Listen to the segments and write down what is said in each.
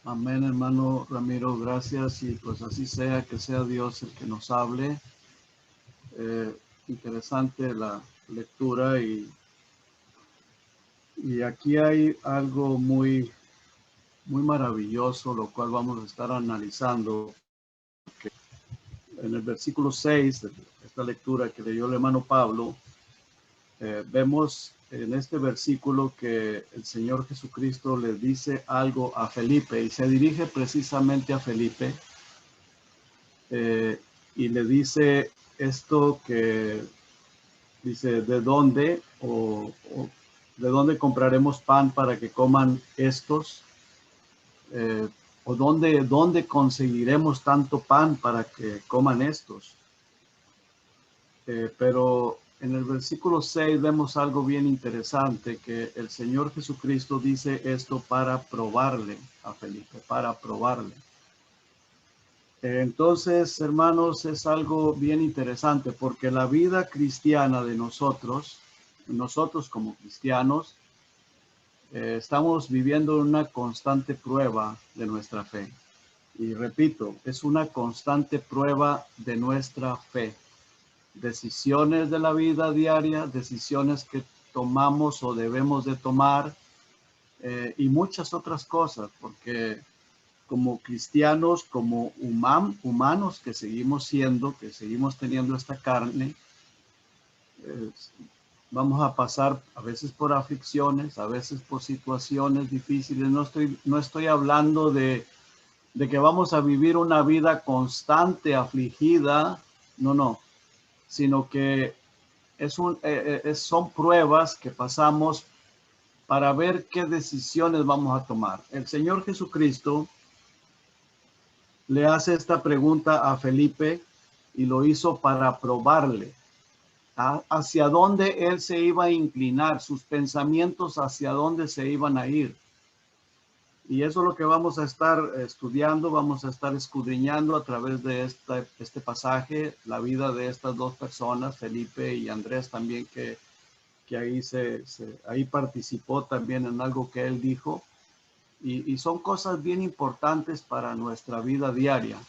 Amén, hermano Ramiro, gracias, y pues así sea, que sea Dios el que nos hable. Interesante la lectura y aquí hay algo muy maravilloso, lo cual vamos a estar analizando. En el versículo 6 de esta lectura que leyó el hermano Pablo, vemos en este versículo que el Señor Jesucristo le dice algo a Felipe y se dirige precisamente a Felipe. Y le dice esto que dice, ¿de dónde de dónde compraremos pan para que coman estos? ¿O dónde conseguiremos tanto pan para que coman estos? Pero en el versículo 6 vemos algo bien interesante, que el Señor Jesucristo dice esto para probarle a Felipe, para probarle. Entonces, hermanos, es algo bien interesante porque la vida cristiana de nosotros como cristianos, estamos viviendo una constante prueba de nuestra fe. Y repito, es una constante prueba de nuestra fe. Decisiones de la vida diaria, decisiones que tomamos o debemos de tomar, y muchas otras cosas, porque como cristianos, como humanos que seguimos siendo, que seguimos teniendo esta carne, vamos a pasar a veces por aflicciones, a veces por situaciones difíciles. No estoy hablando de que vamos a vivir una vida constante, afligida, no, sino que son pruebas que pasamos para ver qué decisiones vamos a tomar. El Señor Jesucristo le hace esta pregunta a Felipe y lo hizo para probarle hacia dónde él se iba a inclinar, sus pensamientos hacia dónde se iban a ir. Y eso es lo que vamos a estar estudiando, vamos a estar escudriñando a través de este pasaje, la vida de estas dos personas, Felipe y Andrés también, que ahí, ahí participó también en algo que él dijo. Y son cosas bien importantes para nuestra vida diaria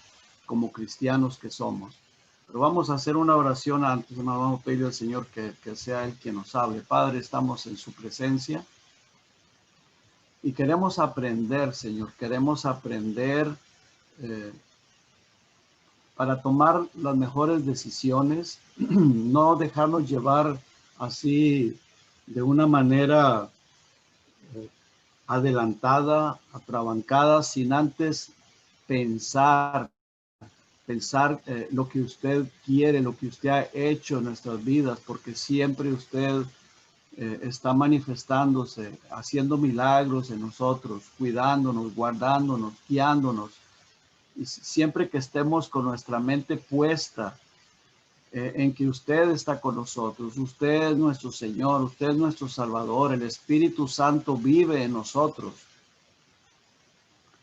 como cristianos que somos. Pero vamos a hacer una oración antes, vamos a pedir al Señor que sea Él quien nos hable. Padre, estamos en su presencia y queremos aprender, Señor, queremos aprender para tomar las mejores decisiones, no dejarnos llevar así de una manera adelantada, atrabancada, sin antes pensar lo que usted quiere, lo que usted ha hecho en nuestras vidas, porque siempre usted está manifestándose, haciendo milagros en nosotros, cuidándonos, guardándonos, guiándonos. Y siempre que estemos con nuestra mente puesta en que usted está con nosotros, usted es nuestro Señor, usted es nuestro Salvador, el Espíritu Santo vive en nosotros.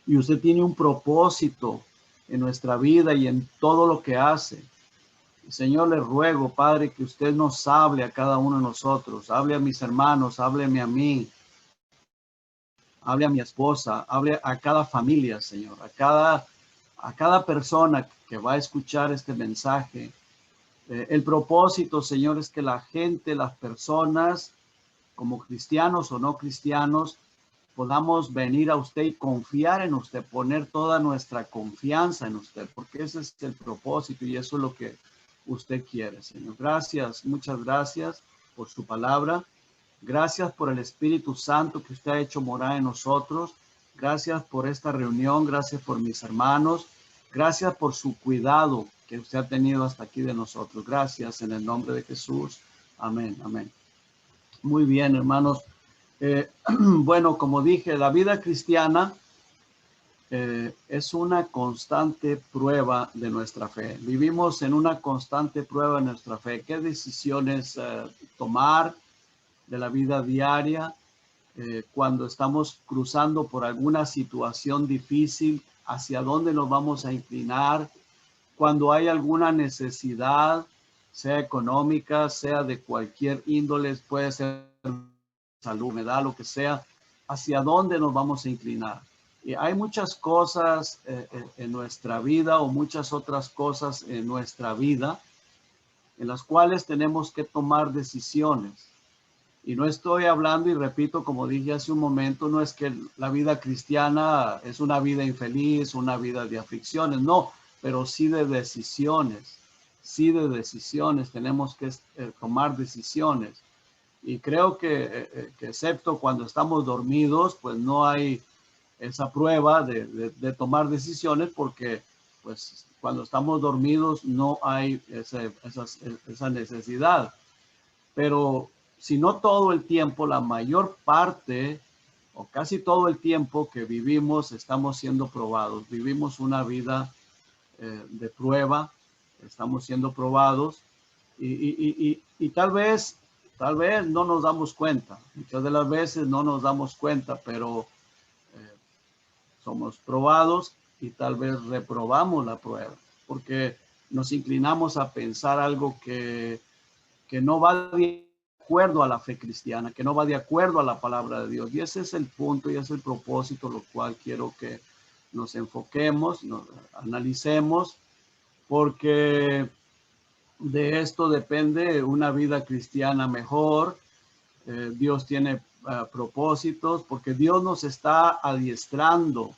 Y usted tiene un propósito en nuestra vida y en todo lo que hace. Señor, le ruego, Padre, que usted nos hable a cada uno de nosotros, hable a mis hermanos, hábleme a mí, hable a mi esposa, hable a cada familia, Señor, a cada persona que va a escuchar este mensaje. El propósito, Señor, es que la gente, las personas, como cristianos o no cristianos, podamos venir a usted y confiar en usted, poner toda nuestra confianza en usted, porque ese es el propósito y eso es lo que usted quiere, Señor. Gracias, muchas gracias por su palabra. Gracias por el Espíritu Santo que usted ha hecho morar en nosotros. Gracias por esta reunión, gracias por mis hermanos. Gracias por su cuidado que usted ha tenido hasta aquí de nosotros. Gracias en el nombre de Jesús. Amén, amén. Muy bien, hermanos. Bueno, como dije, la vida cristiana es una constante prueba de nuestra fe. Vivimos en una constante prueba de nuestra fe. ¿Qué decisiones tomar de la vida diaria cuando estamos cruzando por alguna situación difícil? ¿Hacia dónde nos vamos a inclinar? Cuando hay alguna necesidad, sea económica, sea de cualquier índole, puede ser salud, enfermedad, lo que sea, ¿hacia dónde nos vamos a inclinar? Y hay muchas cosas en nuestra vida o muchas otras cosas en nuestra vida en las cuales tenemos que tomar decisiones. Y no estoy hablando, y repito, como dije hace un momento, no es que la vida cristiana es una vida infeliz, una vida de aflicciones, no, pero sí de decisiones. Sí de decisiones, tenemos que tomar decisiones. Y creo que excepto cuando estamos dormidos, pues no hay esa prueba de tomar decisiones, porque pues cuando estamos dormidos no hay esa necesidad. Pero si no todo el tiempo, la mayor parte o casi todo el tiempo que vivimos estamos siendo probados. Vivimos una vida de prueba, estamos siendo probados y tal vez no nos damos cuenta. Muchas de las veces no nos damos cuenta, pero somos probados y tal vez reprobamos la prueba, porque nos inclinamos a pensar algo que no va de acuerdo a la fe cristiana, que no va de acuerdo a la palabra de Dios. Y ese es el punto y ese es el propósito, lo cual quiero que nos enfoquemos, nos analicemos, porque de esto depende una vida cristiana mejor. Dios tiene propósitos, porque Dios nos está adiestrando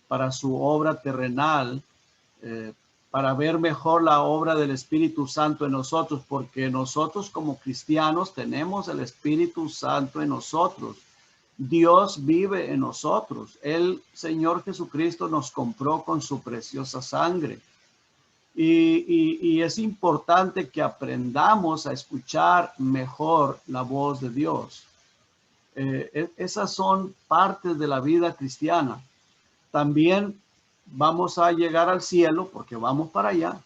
para su obra terrenal, para ver mejor la obra del Espíritu Santo en nosotros, porque nosotros como cristianos tenemos el Espíritu Santo en nosotros. Dios vive en nosotros. El Señor Jesucristo nos compró con su preciosa sangre. Y es importante que aprendamos a escuchar mejor la voz de Dios. Esas son partes de la vida cristiana. También vamos a llegar al cielo porque vamos para allá.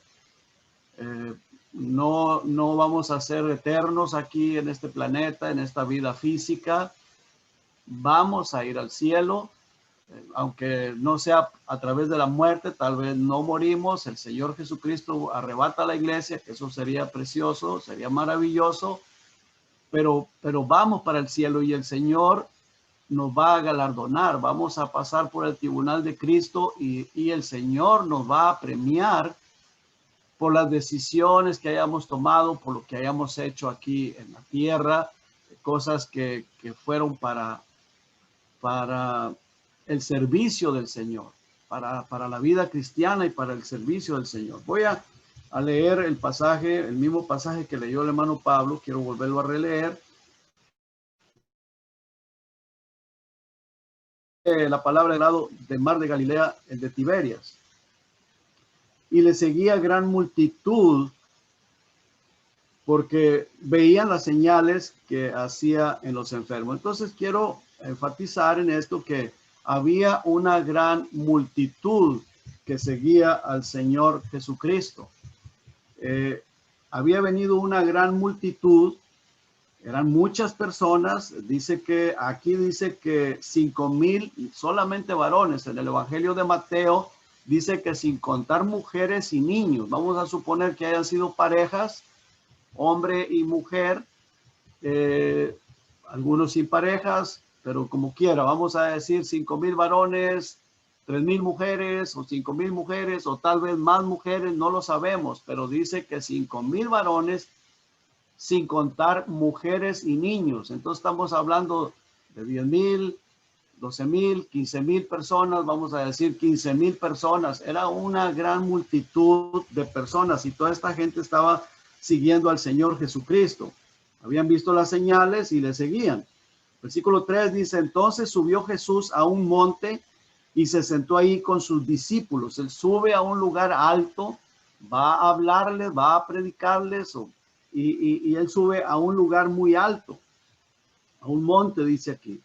No vamos a ser eternos aquí en este planeta, en esta vida física. Vamos a ir al cielo, aunque no sea a través de la muerte, tal vez no morimos. El Señor Jesucristo arrebata a la iglesia, que eso sería precioso, sería maravilloso, pero vamos para el cielo y el Señor nos va a galardonar. Vamos a pasar por el tribunal de Cristo y el Señor nos va a premiar por las decisiones que hayamos tomado, por lo que hayamos hecho aquí en la tierra, cosas que fueron para el servicio del Señor, para la vida cristiana y para el servicio del Señor. Voy a leer el pasaje, el mismo pasaje que leyó el hermano Pablo, quiero volverlo a releer. La palabra del lado del mar de Galilea, el de Tiberias. Y le seguía gran multitud porque veían las señales que hacía en los enfermos. Entonces quiero enfatizar en esto que había una gran multitud que seguía al Señor Jesucristo. Había venido una gran multitud. Eran muchas personas, aquí dice que 5,000 solamente varones. En el Evangelio de Mateo dice que sin contar mujeres y niños. Vamos a suponer que hayan sido parejas, hombre y mujer, algunos sin parejas, pero como quiera, vamos a decir 5,000 varones, 3,000 mujeres o 5,000 mujeres o tal vez más mujeres, no lo sabemos, pero dice que 5,000 varones sin contar mujeres y niños. Entonces estamos hablando de 10,000, 12,000, 15,000 personas, vamos a decir 15,000 personas. Era una gran multitud de personas y toda esta gente estaba siguiendo al Señor Jesucristo. Habían visto las señales y le seguían. Versículo 3 dice, entonces subió Jesús a un monte y se sentó ahí con sus discípulos. Él sube a un lugar alto, va a hablarles, va a predicarles, y él sube a un lugar muy alto, a un monte, dice aquí.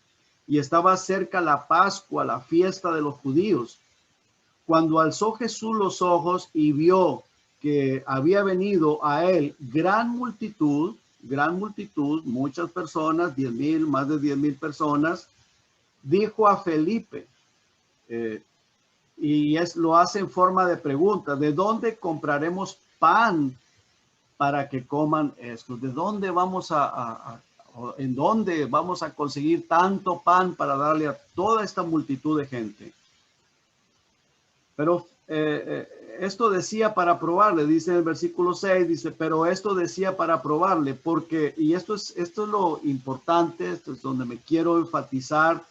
Y estaba cerca la Pascua, la fiesta de los judíos. Cuando alzó Jesús los ojos y vio que había venido a él gran multitud, muchas personas, 10,000, más de 10,000 personas, dijo a Felipe, lo hace en forma de pregunta, ¿de dónde compraremos pan para que coman esto? ¿De dónde vamos a ¿O en dónde vamos a conseguir tanto pan para darle a toda esta multitud de gente? Pero esto decía para probarle, dice en el versículo 6, dice, pero esto decía para probarle, porque, y esto es lo importante, esto es donde me quiero enfatizar,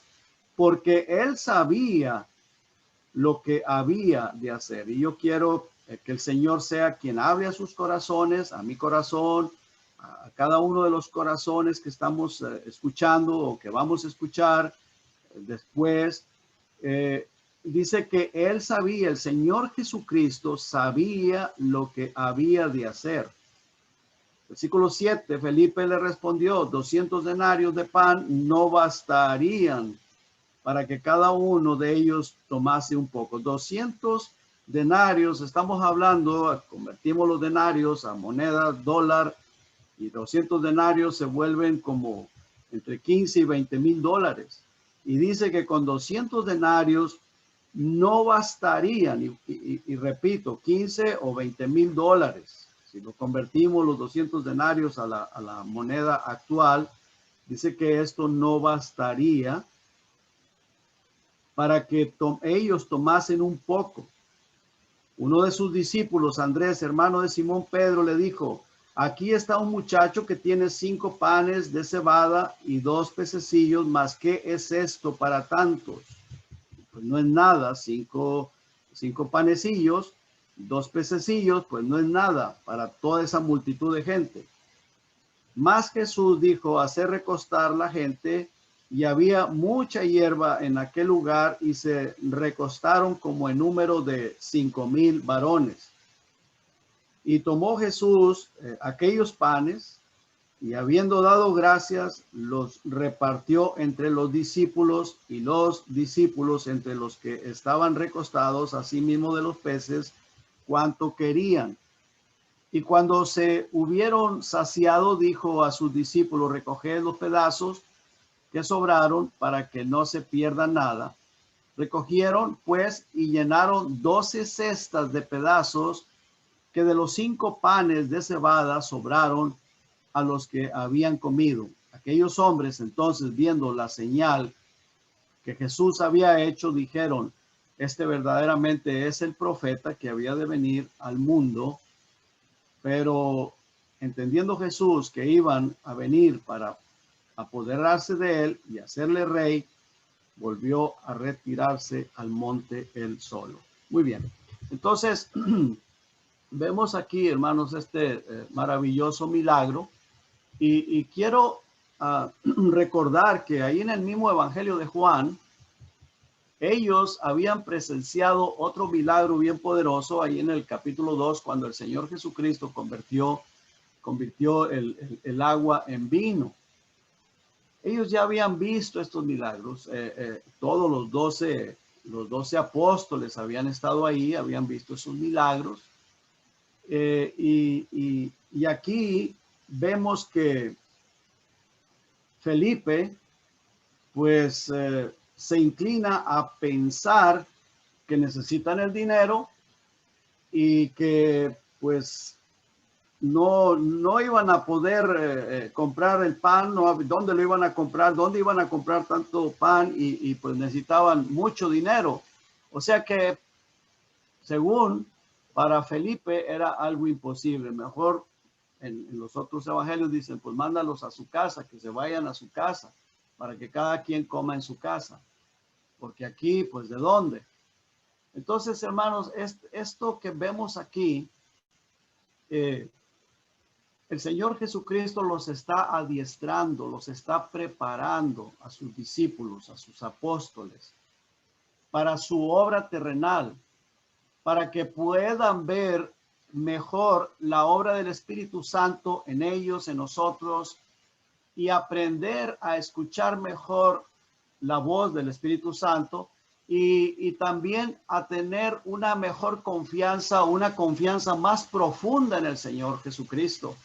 porque él sabía lo que había de hacer. Y yo quiero que el Señor sea quien hable a sus corazones, a mi corazón, a cada uno de los corazones que estamos escuchando o que vamos a escuchar después. Dice que él sabía, el Señor Jesucristo sabía lo que había de hacer. Versículo 7, Felipe le respondió, 200 denarios de pan no bastarían para que cada uno de ellos tomase un poco. 200 denarios, estamos hablando, convertimos los denarios a moneda, dólar, y 200 denarios se vuelven como entre 15 y 20 mil dólares. Y dice que con 200 denarios no bastarían, y repito, 15 o 20 mil dólares. Si lo convertimos los 200 denarios a la moneda actual, dice que esto no bastaría para que ellos tomasen un poco. Uno de sus discípulos, Andrés, hermano de Simón Pedro, le dijo, aquí está un muchacho que tiene 5 panes de cebada y 2 pececillos, mas ¿qué es esto para tantos? Pues no es nada, 5 panecillos, 2 pececillos, pues no es nada para toda esa multitud de gente. Mas Jesús dijo, hacer recostar la gente, y había mucha hierba en aquel lugar, y se recostaron como en número de 5,000 varones. Y tomó Jesús aquellos panes, y habiendo dado gracias, los repartió entre los discípulos, y los discípulos entre los que estaban recostados, asimismo de los peces, cuanto querían. Y cuando se hubieron saciado, dijo a sus discípulos, recoged los pedazos que sobraron para que no se pierda nada. Recogieron pues y llenaron 12 cestas de pedazos que de los 5 panes de cebada sobraron a los que habían comido. Aquellos hombres entonces, viendo la señal que Jesús había hecho, dijeron, este verdaderamente es el profeta que había de venir al mundo. Pero entendiendo Jesús que iban a venir para apoderarse de él y hacerle rey, volvió a retirarse al monte él solo. Muy bien. Entonces, vemos aquí, hermanos, este maravilloso milagro. Y quiero recordar que ahí en el mismo Evangelio de Juan, ellos habían presenciado otro milagro bien poderoso ahí en el capítulo 2, cuando el Señor Jesucristo convirtió el agua en vino. Ellos ya habían visto estos milagros. Todos los 12 apóstoles habían estado ahí, habían visto esos milagros. Y aquí vemos que Felipe, pues, se inclina a pensar que necesitan el dinero y que pues no iban a poder comprar el pan, ¿dónde lo iban a comprar? ¿Dónde iban a comprar tanto pan? Y pues necesitaban mucho dinero. O sea que, según para Felipe, era algo imposible. Mejor en los otros evangelios dicen, pues mándalos a su casa, que se vayan a su casa, para que cada quien coma en su casa. Porque aquí, pues, ¿de dónde? Entonces, hermanos, esto que vemos aquí, el Señor Jesucristo los está adiestrando, los está preparando a sus discípulos, a sus apóstoles, para su obra terrenal, para que puedan ver mejor la obra del Espíritu Santo en ellos, en nosotros, y aprender a escuchar mejor la voz del Espíritu Santo y también a tener una mejor confianza, una confianza más profunda en el Señor Jesucristo.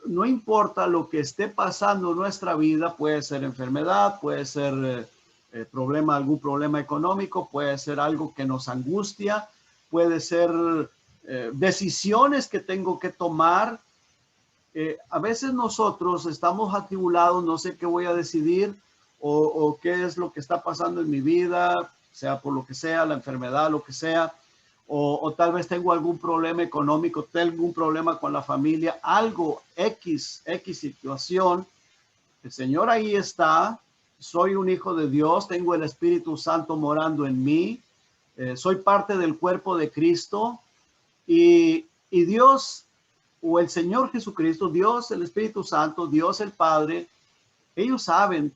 No importa lo que esté pasando en nuestra vida, puede ser enfermedad, puede ser algún problema económico, puede ser algo que nos angustia, puede ser decisiones que tengo que tomar. A veces nosotros estamos atribulados, no sé qué voy a decidir o qué es lo que está pasando en mi vida, sea por lo que sea, la enfermedad, lo que sea, o tal vez tengo algún problema económico, tengo un problema con la familia, algo X situación. El Señor ahí está, soy un hijo de Dios, tengo el Espíritu Santo morando en mí, soy parte del cuerpo de Cristo y Dios o el Señor Jesucristo, Dios el Espíritu Santo, Dios el Padre, ellos saben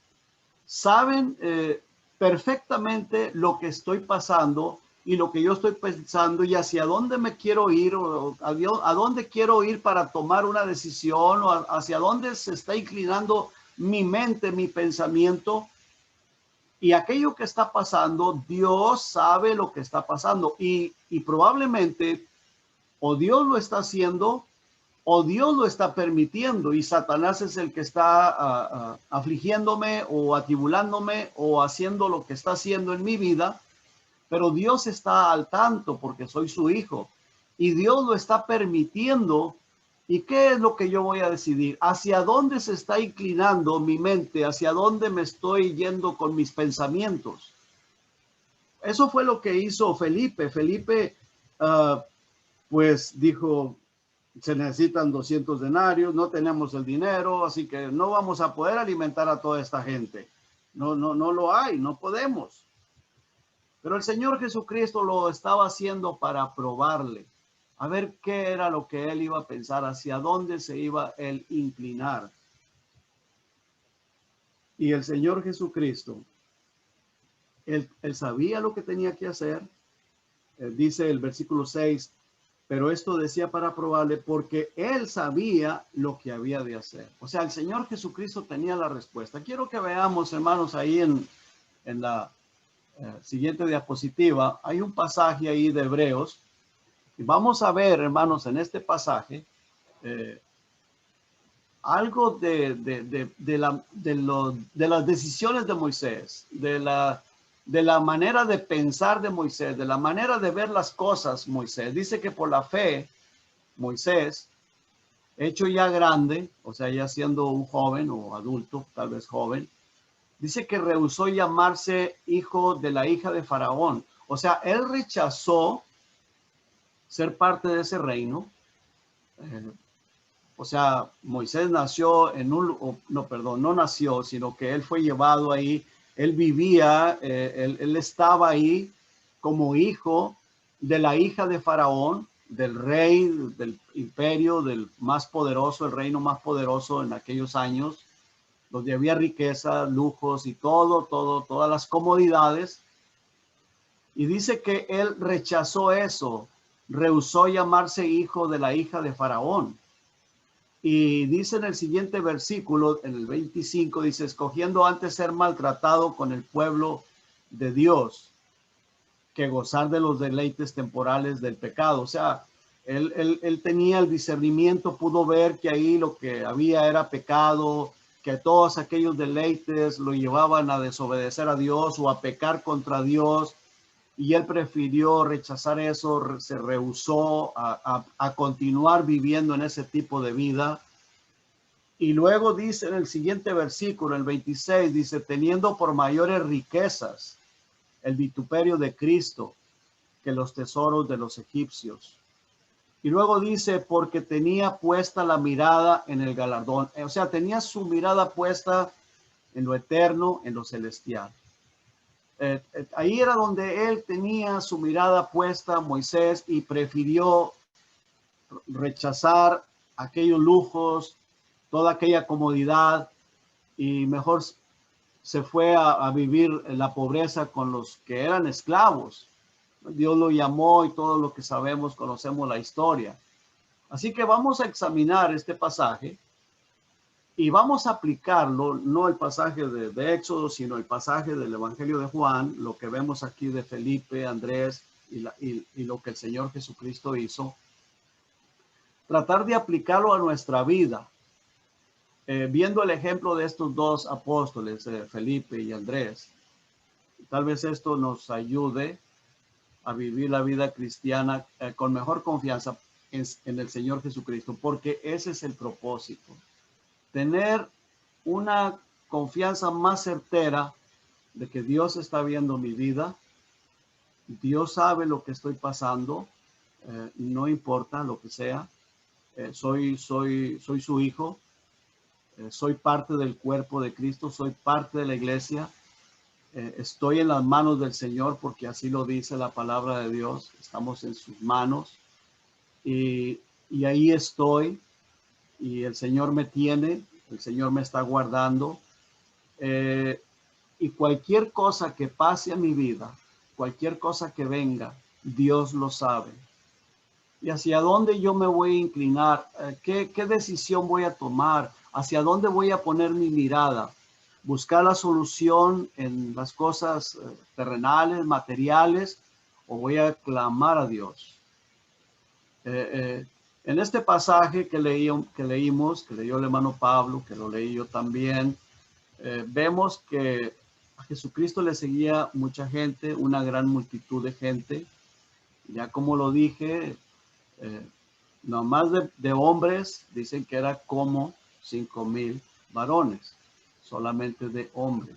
perfectamente lo que estoy pasando y lo que yo estoy pensando y hacia dónde me quiero ir o a dónde quiero ir para tomar una decisión o hacia dónde se está inclinando mi mente, mi pensamiento. Y aquello que está pasando, Dios sabe lo que está pasando y probablemente o Dios lo está haciendo o Dios lo está permitiendo y Satanás es el que está afligiéndome o atribulándome o haciendo lo que está haciendo en mi vida, pero Dios está al tanto porque soy su hijo y Dios lo está permitiendo. ¿Y qué es lo que yo voy a decidir? ¿Hacia dónde se está inclinando mi mente? ¿Hacia dónde me estoy yendo con mis pensamientos? Eso fue lo que hizo Felipe. Felipe, pues dijo, se necesitan 200 denarios, no tenemos el dinero, así que no vamos a poder alimentar a toda esta gente. No lo hay, no podemos. Pero el Señor Jesucristo lo estaba haciendo para probarle, a ver qué era lo que él iba a pensar, hacia dónde se iba él inclinar. Y el Señor Jesucristo, él sabía lo que tenía que hacer. Dice el versículo 6, pero esto decía para probarle porque él sabía lo que había de hacer. O sea, el Señor Jesucristo tenía la respuesta. Quiero que veamos, hermanos, ahí en la siguiente diapositiva, hay un pasaje ahí de Hebreos. Y vamos a ver, hermanos, en este pasaje, algo de las decisiones de Moisés, de la manera de pensar de Moisés, de la manera de ver las cosas, Moisés. Dice que por la fe, Moisés, hecho ya grande, o sea, ya siendo un joven o adulto, tal vez joven, dice que rehusó llamarse hijo de la hija de Faraón. O sea, él rechazó ser parte de ese reino. O sea, Moisés nació en no nació, sino que él fue llevado ahí, él vivía, él estaba ahí como hijo de la hija de Faraón, del rey, del imperio, del más poderoso, el reino más poderoso en aquellos años, donde había riqueza, lujos y todas las comodidades. Y dice que él rechazó eso, rehusó llamarse hijo de la hija de Faraón. Y dice en el siguiente versículo, en el 25, dice, escogiendo antes ser maltratado con el pueblo de Dios que gozar de los deleites temporales del pecado. O sea, él tenía el discernimiento, pudo ver que ahí lo que había era pecado, que todos aquellos deleites lo llevaban a desobedecer a Dios o a pecar contra Dios. Y él prefirió rechazar eso, se rehusó a continuar viviendo en ese tipo de vida. Y luego dice en el siguiente versículo, el 26, dice, teniendo por mayores riquezas el vituperio de Cristo que los tesoros de los egipcios. Y luego dice, porque tenía puesta la mirada en el galardón. O sea, tenía su mirada puesta en lo eterno, en lo celestial. Ahí era donde él tenía su mirada puesta, Moisés, y prefirió rechazar aquellos lujos, toda aquella comodidad, y mejor se fue a vivir la pobreza con los que eran esclavos. Dios lo llamó y todo lo que sabemos, conocemos la historia. Así que vamos a examinar este pasaje y vamos a aplicarlo, no el pasaje de Éxodo, sino el pasaje del Evangelio de Juan, lo que vemos aquí de Felipe, Andrés y lo que el Señor Jesucristo hizo. Tratar de aplicarlo a nuestra vida, viendo el ejemplo de estos dos apóstoles, Felipe y Andrés. Tal vez esto nos ayude a vivir la vida cristiana con mejor confianza. en el Señor Jesucristo, porque ese es el propósito. Tener una confianza más certera de que Dios está viendo mi vida. Dios sabe lo que estoy pasando, no importa lo que sea. Soy su hijo, soy parte del cuerpo de Cristo, soy parte de la iglesia. Estoy en las manos del Señor porque así lo dice la palabra de Dios. Estamos en sus manos y ahí estoy y el Señor me tiene, el Señor me está guardando. Y cualquier cosa que pase a mi vida, cualquier cosa que venga, Dios lo sabe. Y hacia dónde yo me voy a inclinar, qué decisión voy a tomar, hacia dónde voy a poner mi mirada, buscar la solución en las cosas terrenales, materiales, o voy a clamar a Dios. En este pasaje que leímos, que leyó el hermano Pablo, que lo leí yo también, vemos que a Jesucristo le seguía mucha gente, una gran multitud de gente. Ya como lo dije, nomás de hombres dicen que era como 5,000 varones, solamente de hombres,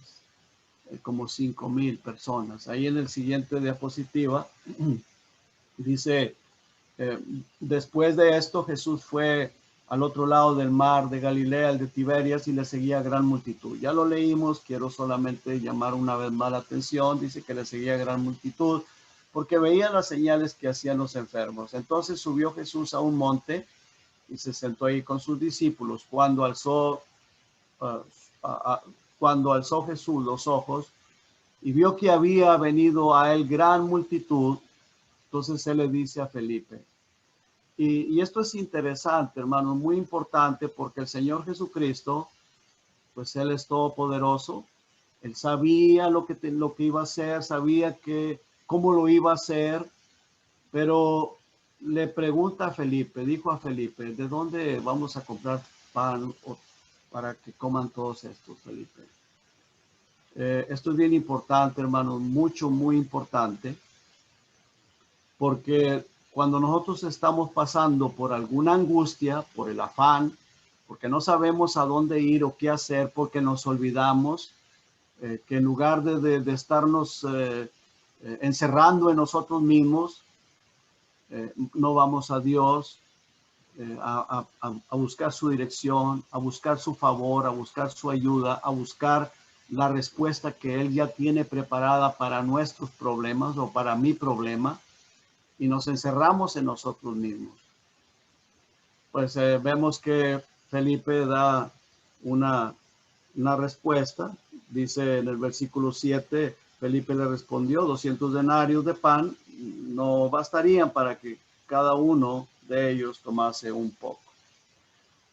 como 5,000 personas. Ahí en el siguiente diapositiva dice, después de esto Jesús fue al otro lado del mar de Galilea, el de Tiberias, y le seguía gran multitud. Ya lo leímos, quiero solamente llamar una vez más la atención. Dice que le seguía gran multitud porque veían las señales que hacían los enfermos. Entonces subió Jesús a un monte y se sentó ahí con sus discípulos. Cuando alzó Jesús los ojos y vio que había venido a él gran multitud, entonces él le dice a Felipe, y esto es interesante, hermano, muy importante, porque el Señor Jesucristo, pues Él es todopoderoso. Él sabía lo que iba a hacer, sabía cómo lo iba a hacer, pero le pregunta a Felipe, dijo a Felipe, ¿de dónde vamos a comprar pan para que coman todos estos, Felipe? Esto es bien importante, hermano, muy importante, porque cuando nosotros estamos pasando por alguna angustia, por el afán, porque no sabemos a dónde ir o qué hacer, porque nos olvidamos que en lugar de estarnos encerrando en nosotros mismos, no vamos a Dios a buscar su dirección, a buscar su favor, a buscar su ayuda, a buscar la respuesta que Él ya tiene preparada para nuestros problemas o para mi problema, y nos encerramos en nosotros mismos. Pues vemos que Felipe da una respuesta. Dice en el versículo 7, Felipe le respondió, 200 denarios de pan no bastarían para que cada uno de ellos tomase un poco.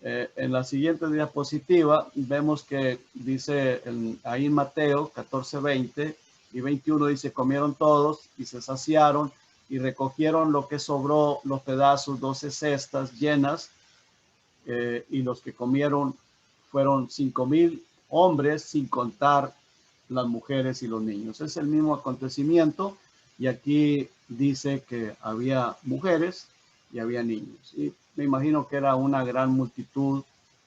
En la siguiente diapositiva vemos que dice ahí en Mateo 14, 20 y 21, dice, comieron todos y se saciaron y recogieron lo que sobró, los pedazos, 12 cestas llenas, y los que comieron fueron 5,000 hombres, sin contar las mujeres y los niños. Es el mismo acontecimiento, y aquí dice que había mujeres y había niños. Y me imagino que era una gran multitud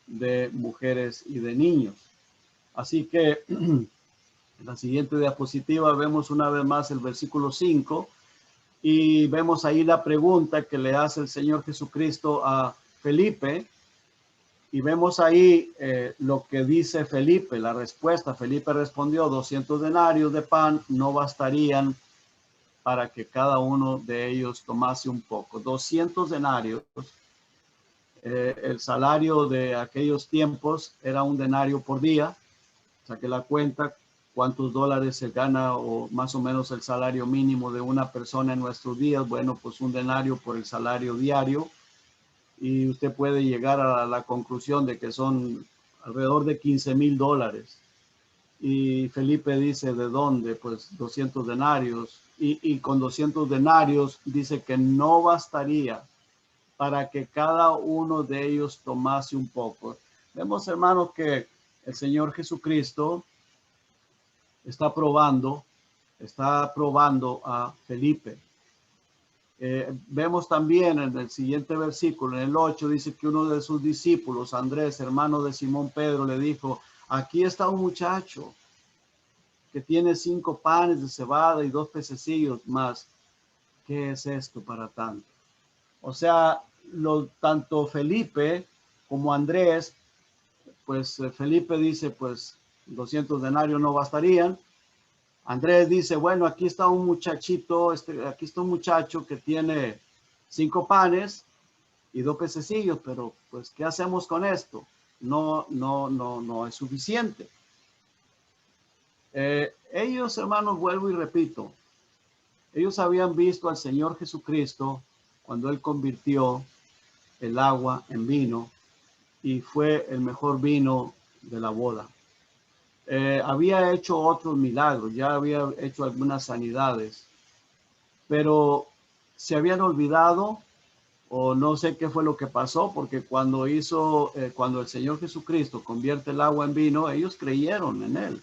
de mujeres y de niños. Así que en la siguiente diapositiva vemos una vez más el versículo 5 y vemos ahí la pregunta que le hace el Señor Jesucristo a Felipe. Y vemos ahí lo que dice Felipe, la respuesta. Felipe respondió, 200 denarios de pan no bastarían para que cada uno de ellos tomase un poco. 200 denarios. El salario de aquellos tiempos era un denario por día. Saque la cuenta cuántos dólares se gana, o más o menos el salario mínimo de una persona en nuestros días. Bueno, pues un denario por el salario diario. Y usted puede llegar a la conclusión de que son alrededor de $15,000. Y Felipe dice, ¿de dónde? Pues 200 denarios. Y con 200 denarios dice que no bastaría para que cada uno de ellos tomase un poco. Vemos, hermanos, que el Señor Jesucristo está probando a Felipe. Vemos también en el siguiente versículo, en el 8, dice que uno de sus discípulos, Andrés, hermano de Simón Pedro, le dijo, aquí está un muchacho que tiene 5 panes de cebada y 2 pececillos más. ¿Qué es esto para tanto? O sea, tanto Felipe como Andrés, pues Felipe dice, pues 200 denarios no bastarían. Andrés dice, bueno, aquí está un muchachito, aquí está un muchacho que tiene 5 panes y 2 pececillos, pero pues, ¿qué hacemos con esto? No es suficiente. Ellos, hermanos, vuelvo y repito, ellos habían visto al Señor Jesucristo cuando Él convirtió el agua en vino y fue el mejor vino de la boda. Había hecho otros milagros, ya había hecho algunas sanidades, pero se habían olvidado o no sé qué fue lo que pasó, porque cuando cuando el Señor Jesucristo convierte el agua en vino, ellos creyeron en Él.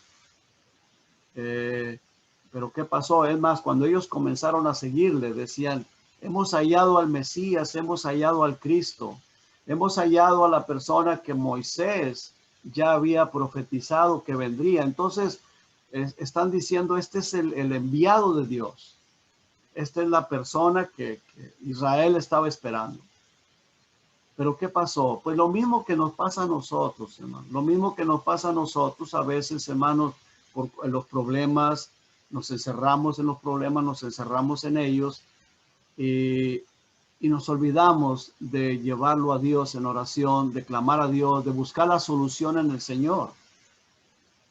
Pero ¿qué pasó? Es más, cuando ellos comenzaron a seguirle, decían, hemos hallado al Mesías, hemos hallado al Cristo, hemos hallado a la persona que Moisés ya había profetizado que vendría. Entonces, están diciendo, este es el enviado de Dios. Esta es la persona que Israel estaba esperando. Pero ¿qué pasó? Pues lo mismo que nos pasa a nosotros, hermanos. Lo mismo que nos pasa a nosotros a veces, hermanos, por los problemas, nos encerramos en los problemas, nos encerramos en ellos y nos olvidamos de llevarlo a Dios en oración, de clamar a Dios, de buscar la solución en el Señor.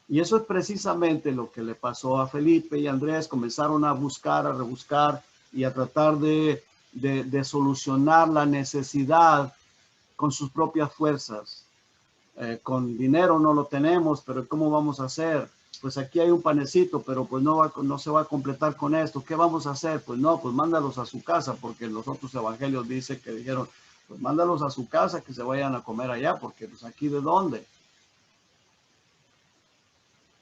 Y eso es precisamente lo que le pasó a Felipe y Andrés. Comenzaron a buscar, a rebuscar y a tratar de solucionar la necesidad con sus propias fuerzas. Con dinero no lo tenemos, pero ¿cómo vamos a hacer? Pues aquí hay un panecito, pero pues no se va a completar con esto. ¿Qué vamos a hacer? Pues no, pues mándalos a su casa, porque los otros evangelios dicen que dijeron, pues mándalos a su casa, que se vayan a comer allá, porque pues aquí de dónde.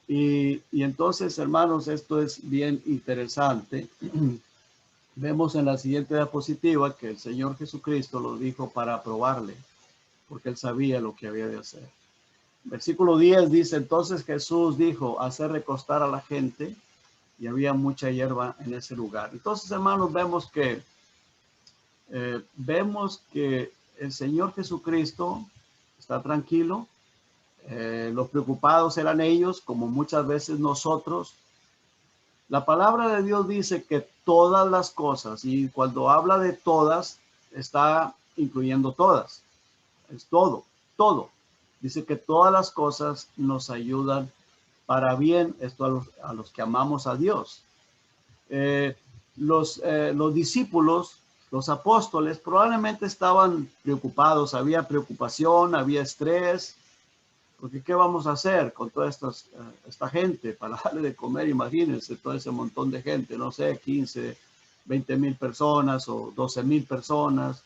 Y entonces, hermanos, esto es bien interesante. Vemos en la siguiente diapositiva que el Señor Jesucristo lo dijo para probarle, porque él sabía lo que había de hacer. Versículo 10 dice, entonces Jesús dijo, hacer recostar a la gente, y había mucha hierba en ese lugar. Entonces, hermanos, vemos que el Señor Jesucristo está tranquilo. Los preocupados eran ellos, como muchas veces nosotros. La palabra de Dios dice que todas las cosas, y cuando habla de todas, está incluyendo todas. Es todo, todo. Dice que todas las cosas nos ayudan para bien, esto a los que amamos a Dios. Los discípulos, los apóstoles, probablemente estaban preocupados, había preocupación, había estrés, porque ¿qué vamos a hacer con toda esta gente para darle de comer? Imagínense todo ese montón de gente, no sé, 15, 20,000 personas o 12,000 personas.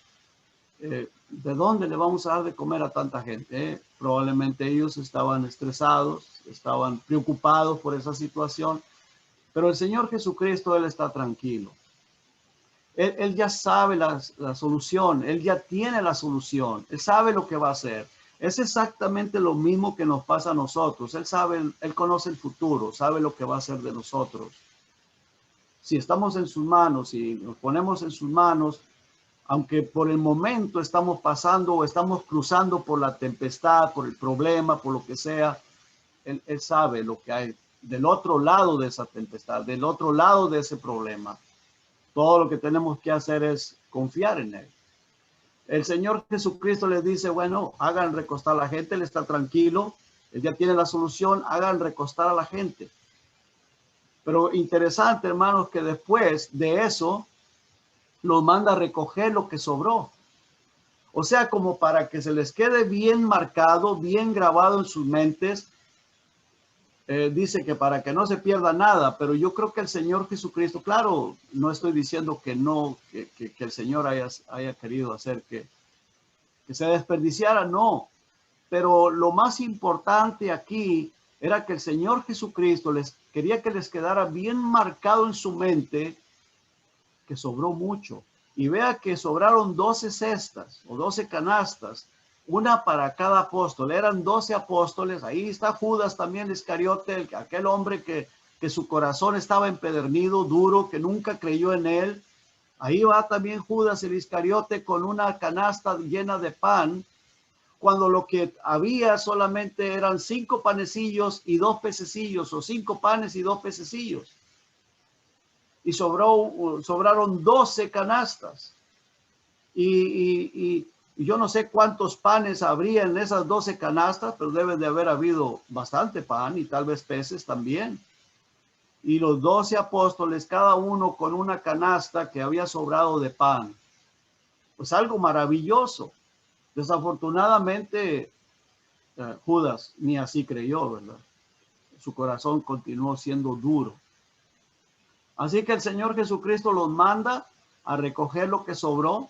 ¿De dónde le vamos a dar de comer a tanta gente? Probablemente ellos estaban estresados, estaban preocupados por esa situación, pero el Señor Jesucristo, Él está tranquilo. Él ya sabe la solución, Él ya tiene la solución, Él sabe lo que va a hacer. Es exactamente lo mismo que nos pasa a nosotros. Él sabe, Él conoce el futuro, sabe lo que va a hacer de nosotros. Si estamos en sus manos y nos ponemos en sus manos, aunque por el momento estamos pasando o estamos cruzando por la tempestad, por el problema, por lo que sea, él sabe lo que hay del otro lado de esa tempestad, del otro lado de ese problema. Todo lo que tenemos que hacer es confiar en Él. El Señor Jesucristo les dice, bueno, hagan recostar a la gente, Él está tranquilo, Él ya tiene la solución, hagan recostar a la gente. Pero interesante, hermanos, que después de eso, los manda a recoger lo que sobró. O sea, como para que se les quede bien marcado, bien grabado en sus mentes. Dice que para que no se pierda nada, pero yo creo que el Señor Jesucristo, claro, no estoy diciendo que no, que el Señor haya querido hacer que se desperdiciara, no. Pero lo más importante aquí era que el Señor Jesucristo quería que les quedara bien marcado en su mente que sobró mucho. y vea que sobraron 12 cestas o 12 canastas, una para cada apóstol. Eran 12 apóstoles. Ahí está Judas también Iscariote, aquel hombre que su corazón estaba empedernido, duro, que nunca creyó en él. Ahí va también Judas el Iscariote con una canasta llena de pan, cuando lo que había solamente eran 5 panecillos y 2 pececillos, o 5 panes y 2 pececillos. Y sobraron 12 canastas. Y yo no sé cuántos panes habría en esas 12 canastas, pero debe de haber habido bastante pan y tal vez peces también. Y los 12 apóstoles, cada uno con una canasta que había sobrado de pan. Pues algo maravilloso. Desafortunadamente, Judas ni así creyó, ¿verdad? Su corazón continuó siendo duro. Así que el Señor Jesucristo los manda a recoger lo que sobró,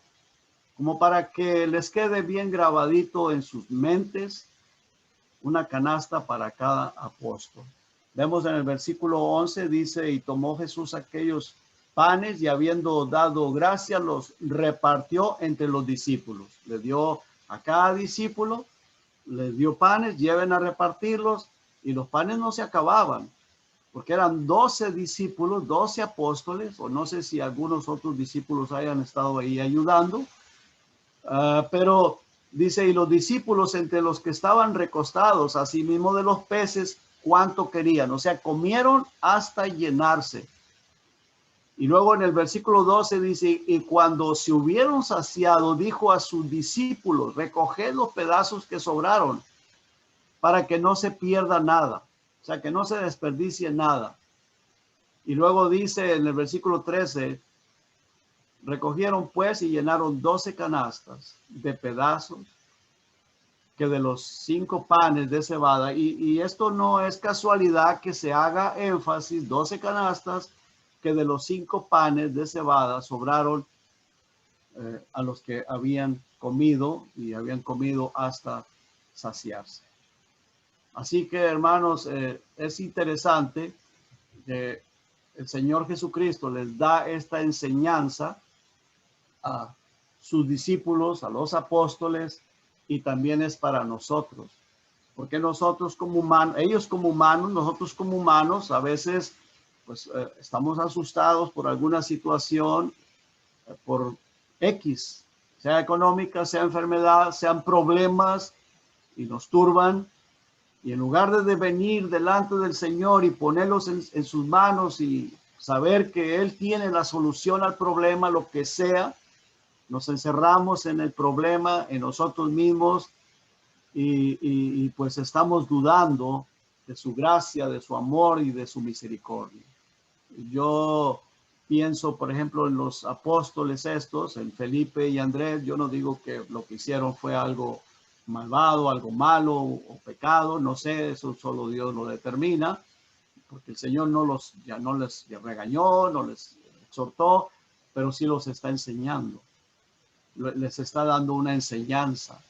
como para que les quede bien grabadito en sus mentes, una canasta para cada apóstol. Vemos en el versículo 11, dice, y tomó Jesús aquellos panes y habiendo dado gracia, los repartió entre los discípulos. Le dio a cada discípulo, les dio panes, lleven a repartirlos, y los panes no se acababan, porque eran 12 discípulos, 12 apóstoles, o no sé si algunos otros discípulos hayan estado ahí ayudando, pero dice, y los discípulos entre los que estaban recostados, asimismo de los peces, cuánto querían, o sea, comieron hasta llenarse. Y luego en el versículo 12 dice, y cuando se hubieron saciado, dijo a sus discípulos, recoged los pedazos que sobraron, para que no se pierda nada, o sea, que no se desperdicie nada. Y luego dice en el versículo 13, recogieron pues y llenaron 12 canastas de pedazos que de los 5 panes de cebada. Y esto no es casualidad que se haga énfasis, 12 canastas que de los 5 panes de cebada sobraron a los que habían comido y habían comido hasta saciarse. Así que, hermanos, es interesante que el Señor Jesucristo les da esta enseñanza a sus discípulos, a los apóstoles, y también es para nosotros. Porque nosotros como humanos, ellos como humanos, nosotros como humanos, a veces pues estamos asustados por alguna situación, por X, sea económica, sea enfermedad, sean problemas, y nos turban. Y en lugar de venir delante del Señor y ponerlos en sus manos y saber que Él tiene la solución al problema, lo que sea, nos encerramos en el problema, en nosotros mismos, y pues estamos dudando de su gracia, de su amor y de su misericordia. Yo pienso, por ejemplo, en los apóstoles estos, en Felipe y Andrés. Yo no digo que lo que hicieron fue algo malvado, algo malo o pecado, no sé, eso solo Dios lo determina, porque el Señor ya no les regañó, no les exhortó, pero sí los está enseñando. Les está dando una enseñanza,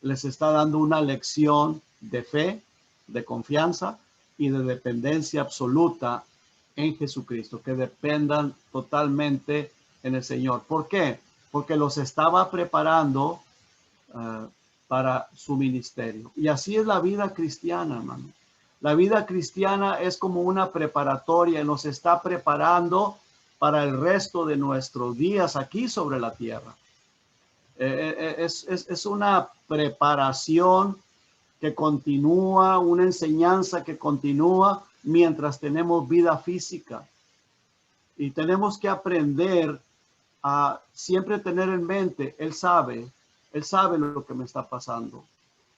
les está dando una lección de fe, de confianza y de dependencia absoluta en Jesucristo, que dependan totalmente en el Señor. ¿Por qué? Porque los estaba preparando para su ministerio. Y así es la vida cristiana, hermano. La vida cristiana es como una preparatoria, nos está preparando para el resto de nuestros días aquí sobre la tierra. Es una preparación que continúa, una enseñanza que continúa mientras tenemos vida física. Y tenemos que aprender a siempre tener en mente, Él sabe lo que me está pasando.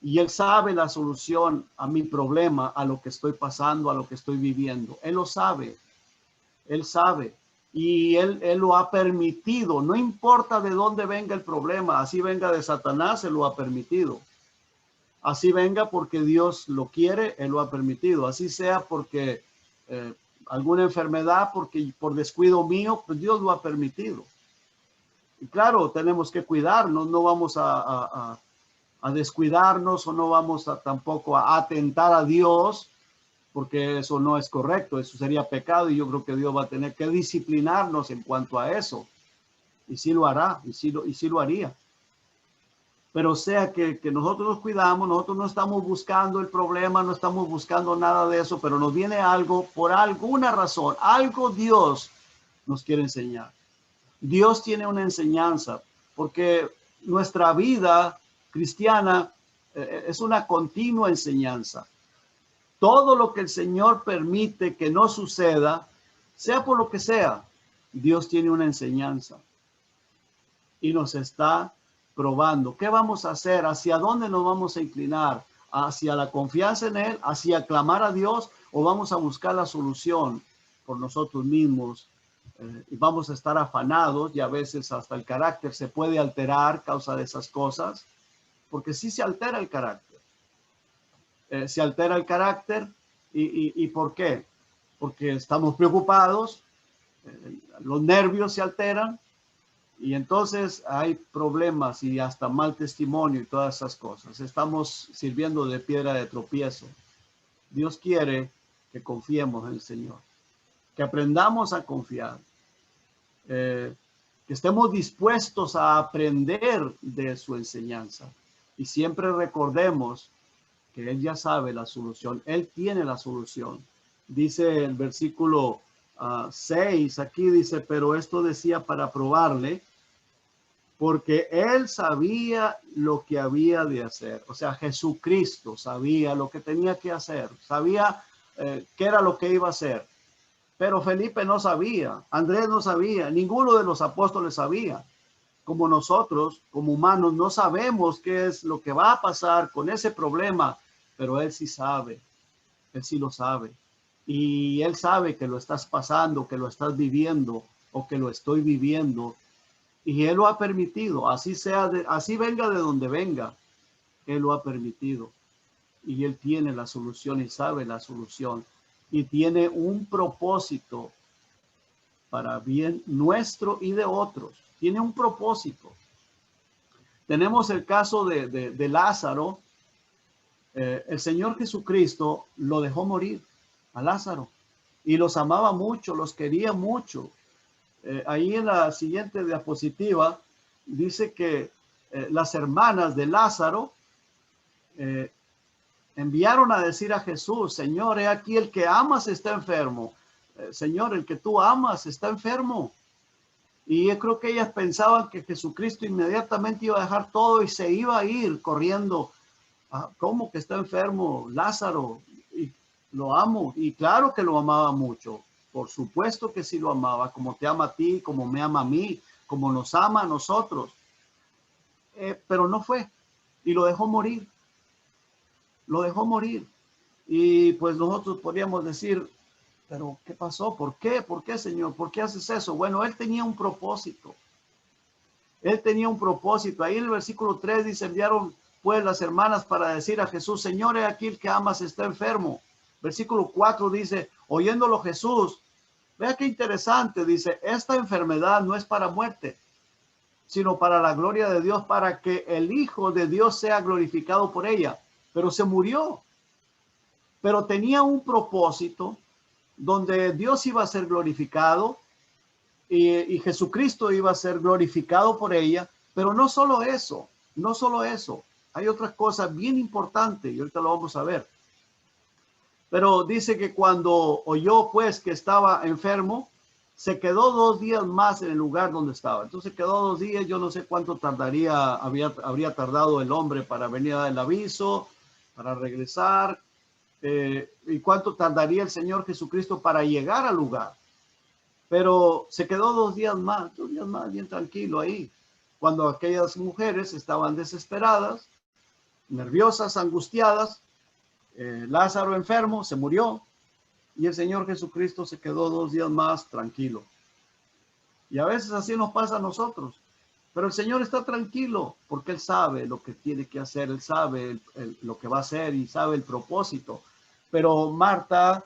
Y Él sabe la solución a mi problema, a lo que estoy pasando, a lo que estoy viviendo. Él lo sabe. Él sabe. Y él lo ha permitido. No importa de dónde venga el problema. Así venga de Satanás, Él lo ha permitido. Así venga porque Dios lo quiere, Él lo ha permitido. Así sea porque alguna enfermedad, porque por descuido mío, pues Dios lo ha permitido. Y claro, tenemos que cuidarnos, no vamos a descuidarnos o no vamos tampoco a atentar a Dios, porque eso no es correcto, eso sería pecado y yo creo que Dios va a tener que disciplinarnos en cuanto a eso. y sí lo hará, y sí lo haría. Pero sea que nosotros nos cuidamos, nosotros no estamos buscando el problema, no estamos buscando nada de eso, pero nos viene algo por alguna razón, algo Dios nos quiere enseñar. Dios tiene una enseñanza, porque nuestra vida cristiana es una continua enseñanza. Todo lo que el Señor permite que no suceda, sea por lo que sea, Dios tiene una enseñanza y nos está probando. ¿Qué vamos a hacer? ¿Hacia dónde nos vamos a inclinar? ¿Hacia la confianza en Él? ¿Hacia clamar a Dios? ¿O vamos a buscar la solución por nosotros mismos? Y vamos a estar afanados y a veces hasta el carácter se puede alterar a causa de esas cosas, porque sí se altera el carácter. Se altera el carácter y ¿por qué? Porque estamos preocupados, los nervios se alteran y entonces hay problemas y hasta mal testimonio y todas esas cosas. Estamos sirviendo de piedra de tropiezo. Dios quiere que confiemos en el Señor, que aprendamos a confiar, que estemos dispuestos a aprender de su enseñanza y siempre recordemos que Él ya sabe la solución, Él tiene la solución. Dice el versículo 6, aquí dice, pero esto decía para probarle, porque Él sabía lo que había de hacer. O sea, Jesucristo sabía lo que tenía que hacer, sabía qué era lo que iba a hacer. Pero Felipe no sabía, Andrés no sabía, ninguno de los apóstoles sabía. Como nosotros, como humanos, no sabemos qué es lo que va a pasar con ese problema, pero Él sí sabe, Él sí lo sabe. Y Él sabe que lo estás pasando, que lo estás viviendo o que lo estoy viviendo. Y Él lo ha permitido, así sea, así venga de donde venga, Él lo ha permitido. Y Él tiene la solución y sabe la solución. Y tiene un propósito para bien nuestro y de otros. Tiene un propósito. Tenemos el caso de Lázaro. El Señor Jesucristo lo dejó morir a Lázaro y los amaba mucho, los quería mucho. Ahí en la siguiente diapositiva dice que las hermanas de Lázaro enviaron a decir a Jesús, Señor, he aquí el que amas está enfermo. Señor, el que tú amas está enfermo. Y yo creo que ellas pensaban que Jesucristo inmediatamente iba a dejar todo y se iba a ir corriendo. ¿Cómo que está enfermo Lázaro? Y lo amo. Y claro que lo amaba mucho. Por supuesto que sí lo amaba, como te ama a ti, como me ama a mí, como nos ama a nosotros. Pero no fue. Y lo dejó morir. Lo dejó morir. Y pues nosotros podríamos decir, pero ¿qué pasó? ¿Por qué? ¿Por qué, Señor? ¿Por qué haces eso? Bueno, Él tenía un propósito. Él tenía un propósito. Ahí en el versículo 3 dice, enviaron pues las hermanas para decir a Jesús, Señor, he aquí el que amas está enfermo. Versículo 4 dice, oyéndolo Jesús, vea qué interesante, dice, esta enfermedad no es para muerte, sino para la gloria de Dios, para que el Hijo de Dios sea glorificado por ella. Pero se murió. Pero tenía un propósito donde Dios iba a ser glorificado y Jesucristo iba a ser glorificado por ella. Pero no solo eso, no solo eso. Hay otras cosas bien importantes y ahorita lo vamos a ver. Pero dice que cuando oyó pues que estaba enfermo, se quedó 2 días más en el lugar donde estaba. Entonces quedó 2 días, yo no sé cuánto tardaría, habría tardado el hombre para venir a dar el aviso, para regresar, y cuánto tardaría el Señor Jesucristo para llegar al lugar. Pero se quedó 2 días más, bien tranquilo ahí, cuando aquellas mujeres estaban desesperadas, nerviosas, angustiadas. Lázaro enfermo, se murió y el Señor Jesucristo se quedó 2 días más tranquilo. Y a veces así nos pasa a nosotros. Pero el Señor está tranquilo porque Él sabe lo que tiene que hacer, Él sabe lo que va a hacer y sabe el propósito. Pero Marta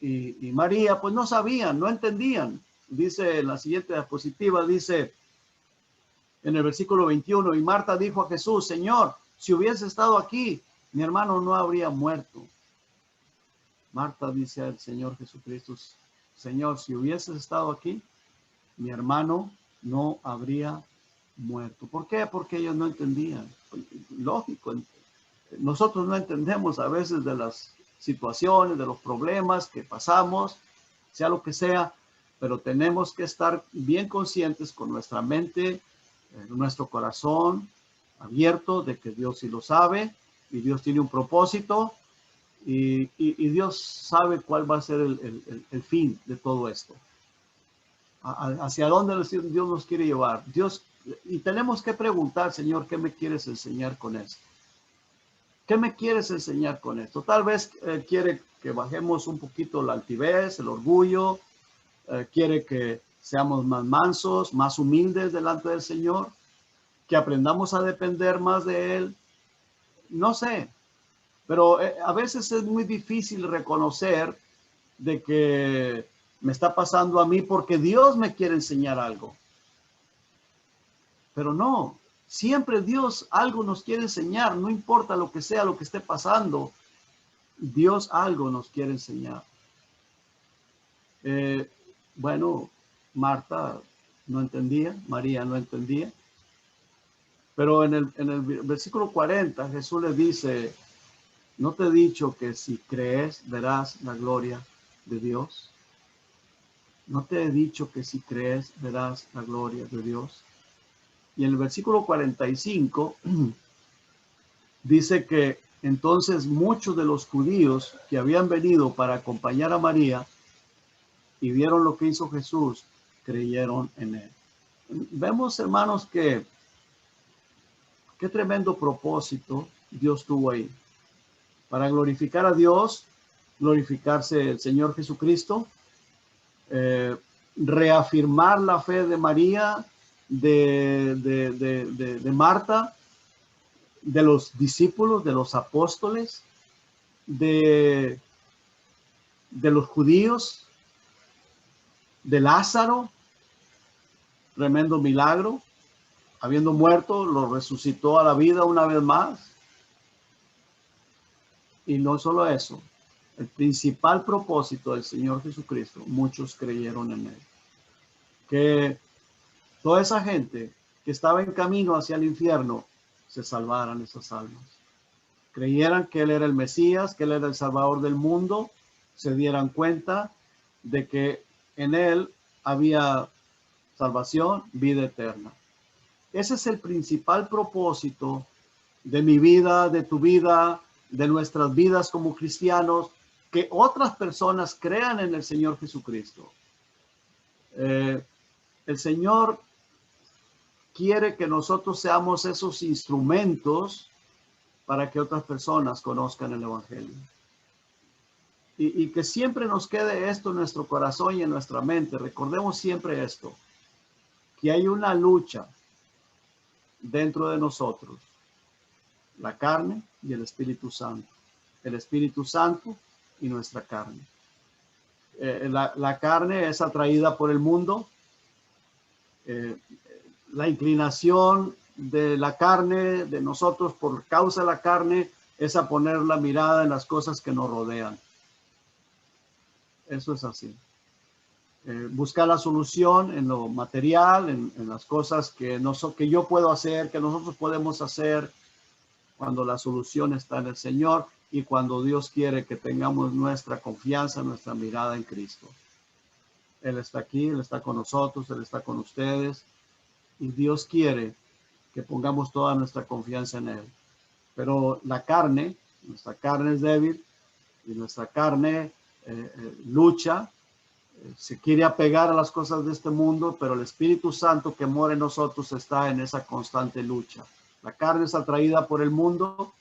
y María pues no sabían, no entendían. Dice en la siguiente diapositiva, dice en el versículo 21, y Marta dijo a Jesús, Señor, si hubiese estado aquí, mi hermano no habría muerto. Marta dice al Señor Jesucristo, Señor, si hubieses estado aquí, mi hermano no habría muerto. ¿Por qué? Porque ellos no entendían. Lógico, nosotros no entendemos a veces de las situaciones, de los problemas que pasamos, sea lo que sea, pero tenemos que estar bien conscientes con nuestra mente, nuestro corazón abierto de que Dios sí lo sabe y Dios tiene un propósito y Dios sabe cuál va a ser el fin de todo esto. Hacia dónde Dios nos quiere llevar. Y tenemos que preguntar, Señor, ¿qué me quieres enseñar con esto? ¿Qué me quieres enseñar con esto? Tal vez quiere que bajemos un poquito la altivez, el orgullo, quiere que seamos más mansos, más humildes delante del Señor, que aprendamos a depender más de Él. No sé, pero a veces es muy difícil reconocer de que me está pasando a mí porque Dios me quiere enseñar algo. Pero no, siempre Dios algo nos quiere enseñar, no importa lo que sea, lo que esté pasando, Dios algo nos quiere enseñar. Bueno, Marta no entendía, María no entendía, pero en el versículo 40 Jesús le dice, ¿no te he dicho que si crees verás la gloria de Dios? ¿No te he dicho que si crees verás la gloria de Dios? Y en el versículo 45 dice que entonces muchos de los judíos que habían venido para acompañar a María y vieron lo que hizo Jesús, creyeron en él. Vemos, hermanos, que qué tremendo propósito Dios tuvo ahí. Para glorificar a Dios, glorificarse el Señor Jesucristo, reafirmar la fe de María, de Marta, de los discípulos, de los apóstoles, de los judíos, de Lázaro, tremendo milagro, habiendo muerto, lo resucitó a la vida una vez más. Y no solo eso, el principal propósito del Señor Jesucristo, muchos creyeron en él. Que toda esa gente que estaba en camino hacia el infierno se salvaran esas almas. Creyeran que él era el Mesías, que él era el Salvador del mundo, se dieran cuenta de que en él había salvación, vida eterna. Ese es el principal propósito de mi vida, de tu vida, de nuestras vidas como cristianos, que otras personas crean en el Señor Jesucristo. El Señor quiere que nosotros seamos esos instrumentos para que otras personas conozcan el Evangelio. Y que siempre nos quede esto en nuestro corazón y en nuestra mente. Recordemos siempre esto, que hay una lucha dentro de nosotros, la carne y el Espíritu Santo. El Espíritu Santo y nuestra carne. La carne es atraída por el mundo. La inclinación de la carne, de nosotros por causa de la carne, es a poner la mirada en las cosas que nos rodean. Eso es así. Buscar la solución en lo material, en las cosas que yo puedo hacer, que nosotros podemos hacer, cuando la solución está en el Señor y cuando Dios quiere que tengamos nuestra confianza, nuestra mirada en Cristo. Él está aquí, Él está con nosotros, Él está con ustedes y Dios quiere que pongamos toda nuestra confianza en Él. Pero la carne, nuestra carne es débil y nuestra carne lucha, se quiere apegar a las cosas de este mundo, pero el Espíritu Santo que mora en nosotros está en esa constante lucha. La carne es atraída por el mundo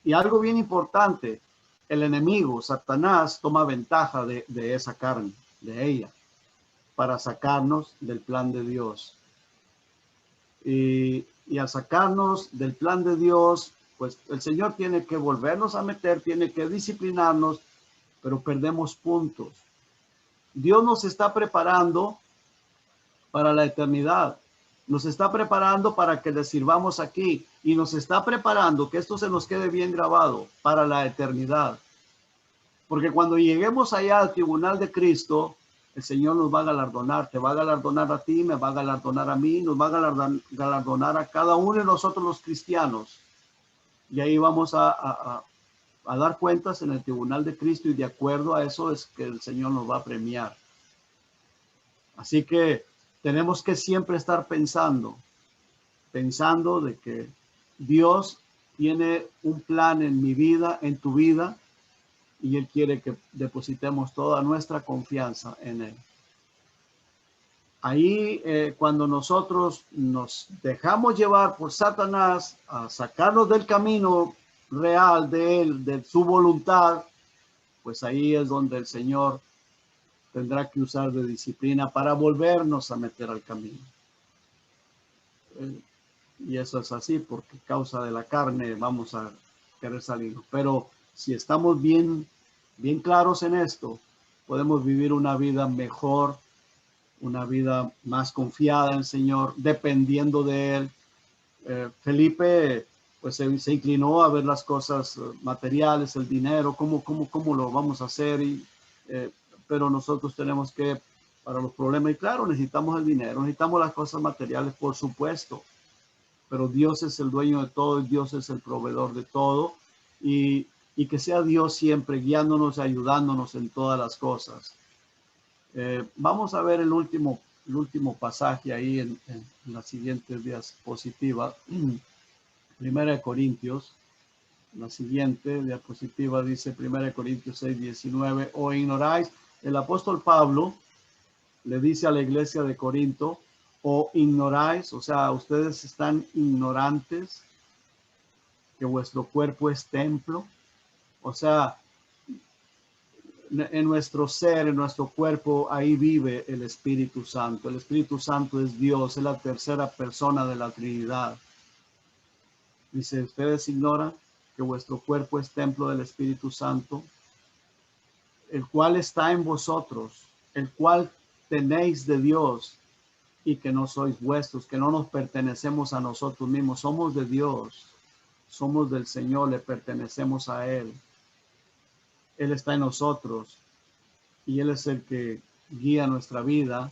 y algo bien importante, el enemigo, Satanás, toma ventaja de esa carne, de ella, para sacarnos del plan de Dios. Y al sacarnos del plan de Dios, pues el Señor tiene que volvernos a meter, tiene que disciplinarnos, pero perdemos puntos. Dios nos está preparando para la eternidad. Nos está preparando para que le sirvamos aquí y nos está preparando, que esto se nos quede bien grabado, para la eternidad. Porque cuando lleguemos allá al tribunal de Cristo, El Señor nos va a galardonar, te va a galardonar a ti, me va a galardonar a mí, nos va a galardonar a cada uno de nosotros los cristianos. Y ahí vamos a dar cuentas en el tribunal de Cristo, y de acuerdo a eso es que el Señor nos va a premiar. Así que tenemos que siempre estar pensando de que Dios tiene un plan en mi vida, en tu vida, y Él quiere que depositemos toda nuestra confianza en Él. Ahí cuando nosotros nos dejamos llevar por Satanás a sacarnos del camino real de Él, de su voluntad, pues ahí es donde el Señor tendrá que usar de disciplina para volvernos a meter al camino. Y eso es así, porque causa de la carne vamos a querer salir. Pero si estamos bien claros en esto, podemos vivir una vida mejor, una vida más confiada en el Señor, dependiendo de Él. Felipe pues se inclinó a ver las cosas materiales, el dinero, cómo lo vamos a hacer, pero nosotros tenemos que, para los problemas, y claro, necesitamos el dinero, necesitamos las cosas materiales, por supuesto, pero Dios es el dueño de todo, Dios es el proveedor de todo, y que sea Dios siempre guiándonos y ayudándonos en todas las cosas. Vamos a ver el último pasaje ahí en la siguiente diapositiva. Primera de Corintios, la siguiente diapositiva dice 1 Corintios 6:19, o ignoráis, el apóstol Pablo le dice a la iglesia de Corinto, o ignoráis, o sea, ustedes están ignorantes que vuestro cuerpo es templo, o sea, en nuestro ser, en nuestro cuerpo, ahí vive el Espíritu Santo. El Espíritu Santo es Dios, es la tercera persona de la Trinidad. Dice, ustedes ignoran que vuestro cuerpo es templo del Espíritu Santo, el cual está en vosotros, el cual tenéis de Dios, y que no sois vuestros, que no nos pertenecemos a nosotros mismos, somos de Dios, somos del Señor, le pertenecemos a Él. Él está en nosotros y Él es el que guía nuestra vida.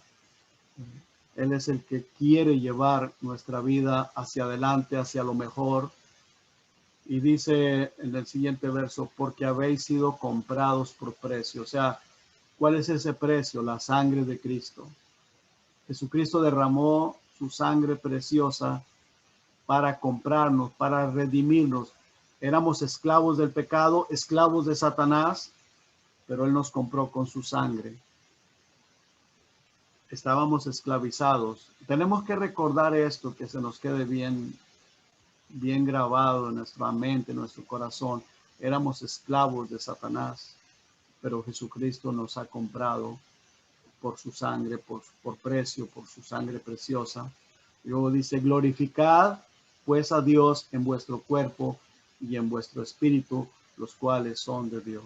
Él es el que quiere llevar nuestra vida hacia adelante, hacia lo mejor. Y dice en el siguiente verso, porque habéis sido comprados por precio. O sea, ¿cuál es ese precio? La sangre de Cristo. Jesucristo derramó su sangre preciosa para comprarnos, para redimirnos. Éramos esclavos del pecado, esclavos de Satanás, pero Él nos compró con su sangre. Estábamos esclavizados. Tenemos que recordar esto, que se nos quede bien grabado en nuestra mente, en nuestro corazón. Éramos esclavos de Satanás, pero Jesucristo nos ha comprado por su sangre, por precio, por su sangre preciosa. Y luego dice, glorificad pues a Dios en vuestro cuerpo y en vuestro espíritu, los cuales son de Dios.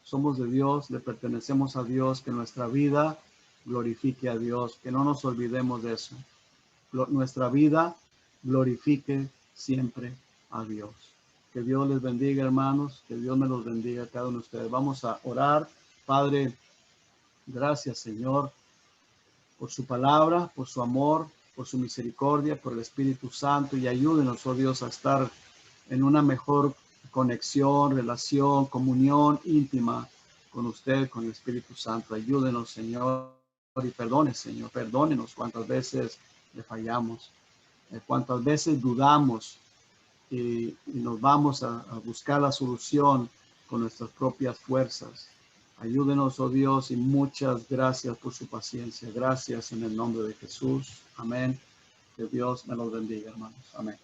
Somos de Dios, le pertenecemos a Dios, que nuestra vida glorifique a Dios, que no nos olvidemos de eso. Nuestra vida glorifique siempre a Dios. Que Dios les bendiga, hermanos, que Dios me los bendiga a cada uno de ustedes. Vamos a orar. Padre, gracias, Señor, por su palabra, por su amor, por su misericordia, por el Espíritu Santo, y ayúdenos, oh Dios, a estar en una mejor conexión, relación, comunión íntima con usted, con el Espíritu Santo. Ayúdenos, Señor, y Señor, perdónenos cuántas veces le fallamos, cuántas veces dudamos y nos vamos a buscar la solución con nuestras propias fuerzas. Ayúdenos, oh Dios, y muchas gracias por su paciencia. Gracias en el nombre de Jesús. Amén. Que Dios me los bendiga, hermanos. Amén.